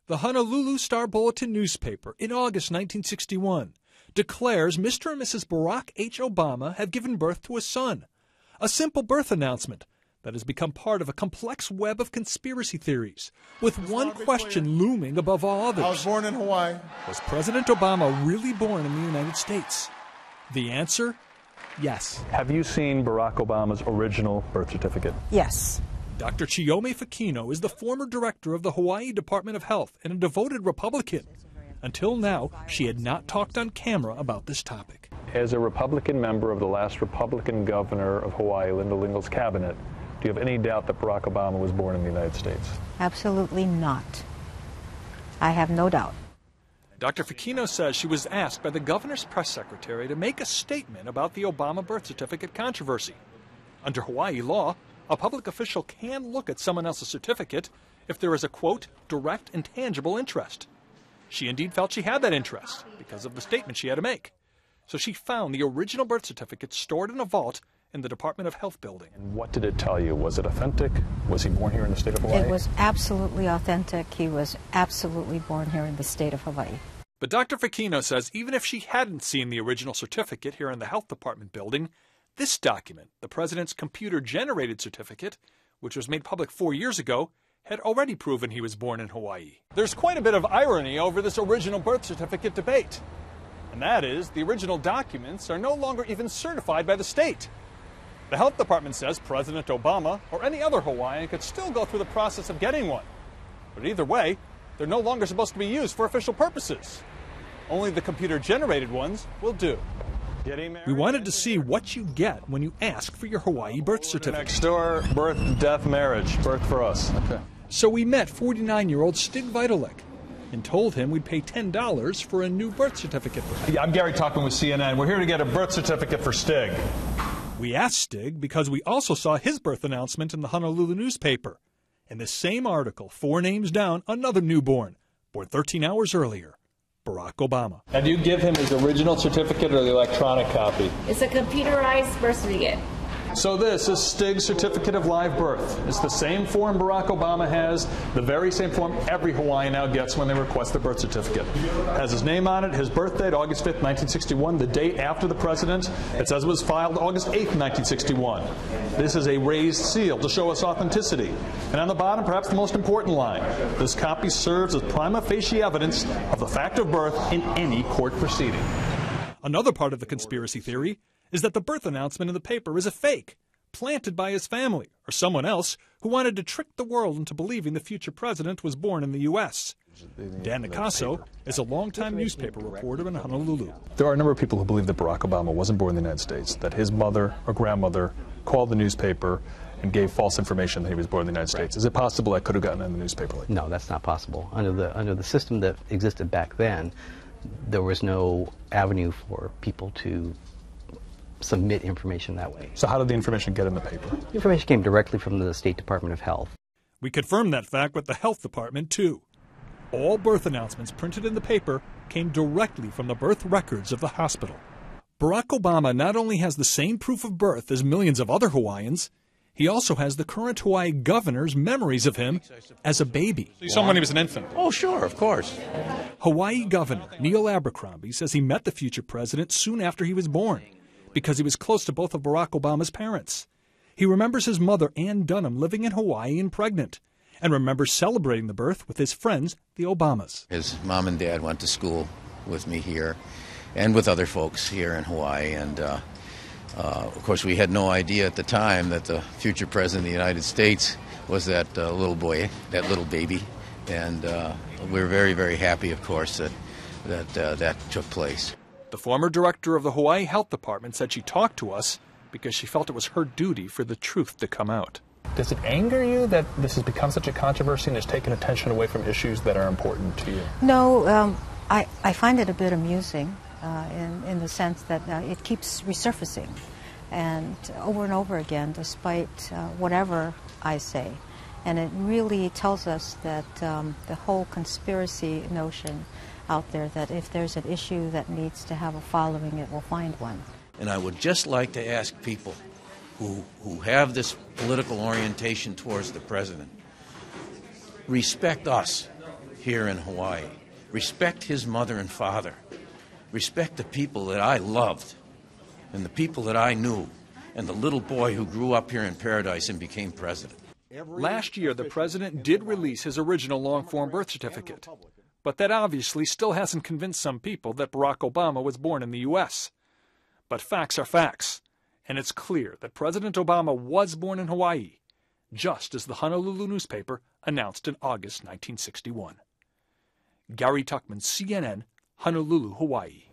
The Honolulu Star-Bulletin newspaper, in August 1961, declares Mr. and Mrs. Barack H. Obama have given birth to a son. A simple birth announcement that has become part of a complex web of conspiracy theories, with one question looming above all others. I was born in Hawaii. Was President Obama really born in the United States? The answer? Yes. Have you seen Barack Obama's original birth certificate? Yes. Dr. Chiome Fakino is the former director of the Hawaii Department of Health and a devoted Republican. Until now, she had not talked on camera about this topic. As a Republican member of the last Republican governor of Hawaii, Linda Lingle's cabinet, do you have any doubt that Barack Obama was born in the United States? Absolutely not. I have no doubt. Dr. Fakino says she was asked by the governor's press secretary to make a statement about the Obama birth certificate controversy. Under Hawaii law, a public official can look at someone else's certificate if there is a, quote, direct and tangible interest. She indeed felt she had that interest because of the statement she had to make. So she found the original birth certificate stored in a vault in the Department of Health building. And what did it tell you? Was it authentic? Was he born here in the state of Hawaii? It was absolutely authentic. He was absolutely born here in the state of Hawaii. But Dr. Fakino says even if she hadn't seen the original certificate here in the Health Department building, this document, the president's computer-generated certificate, which was made public 4 years ago, had already proven he was born in Hawaii. There's quite a bit of irony over this original birth certificate debate. And that is, the original documents are no longer even certified by the state. The Health Department says President Obama or any other Hawaiian could still go through the process of getting one. But either way, they're no longer supposed to be used for official purposes. Only the computer-generated ones will do. We wanted to see what you get when you ask for your Hawaii birth certificate. Next door, birth, death, marriage. Birth for us. Okay. So we met 49-year-old Stig Vitalik and told him we'd pay $10 for a new birth certificate for him. I'm Gary talking with CNN. We're here to get a birth certificate for Stig. We asked Stig because we also saw his birth announcement in the Honolulu newspaper. In the same article, 4 names down, another newborn, born 13 hours earlier, Barack Obama. And do you give him his original certificate or the electronic copy? It's a computerized birth certificate. So this is Stig's certificate of live birth. It's the same form Barack Obama has, the very same form every Hawaiian now gets when they request their birth certificate. It has his name on it, his birth date, August 5th, 1961, the date after the president. It says it was filed August 8th, 1961. This is a raised seal to show us authenticity. And on the bottom, perhaps the most important line, this copy serves as prima facie evidence of the fact of birth in any court proceeding. Another part of the conspiracy theory is that the birth announcement in the paper is a fake, planted by his family or someone else who wanted to trick the world into believing the future president was born in the U.S. Dan Nicasso is a longtime newspaper reporter in Honolulu. There are a number of people who believe that Barack Obama wasn't born in the United States, that his mother or grandmother called the newspaper and gave false information that he was born in the United States. Is it possible that could have gotten in the newspaper? No, that's not possible. Under the system that existed back then, there was no avenue for people to submit information that way. So how did the information get in the paper? The information came directly from the State Department of Health. We confirmed that fact with the Health Department, too. All birth announcements printed in the paper came directly from the birth records of the hospital. Barack Obama not only has the same proof of birth as millions of other Hawaiians, he also has the current Hawaii governor's memories of him as a baby. So you saw him when he was an infant? Oh, sure, of course. Hawaii Governor Neil Abercrombie says he met the future president soon after he was born, because he was close to both of Barack Obama's parents. He remembers his mother, Ann Dunham, living in Hawaii and pregnant, and remembers celebrating the birth with his friends, the Obamas. His mom and dad went to school with me here and with other folks here in Hawaii, and of course we had no idea at the time that the future president of the United States was that little boy, that little baby, and we were very, very happy, of course, that took place. The former director of the Hawaii Health Department said she talked to us because she felt it was her duty for the truth to come out. Does it anger you that this has become such a controversy and has taken attention away from issues that are important to you? No, I find it a bit amusing in the sense that it keeps resurfacing and over again, despite whatever I say. And it really tells us that the whole conspiracy notion out there, that if there's an issue that needs to have a following, it will find one. And I would just like to ask people who have this political orientation towards the president, respect us. here in Hawaii. Respect his mother and father. Respect the people that I loved and the people that I knew and the little boy who grew up here in Paradise and became president. Last year, the president did release his original long-form birth certificate, but that obviously still hasn't convinced some people that Barack Obama was born in the U.S. But facts are facts, and it's clear that President Obama was born in Hawaii, just as the Honolulu newspaper announced in August 1961. Gary Tuchman, CNN, Honolulu, Hawaii.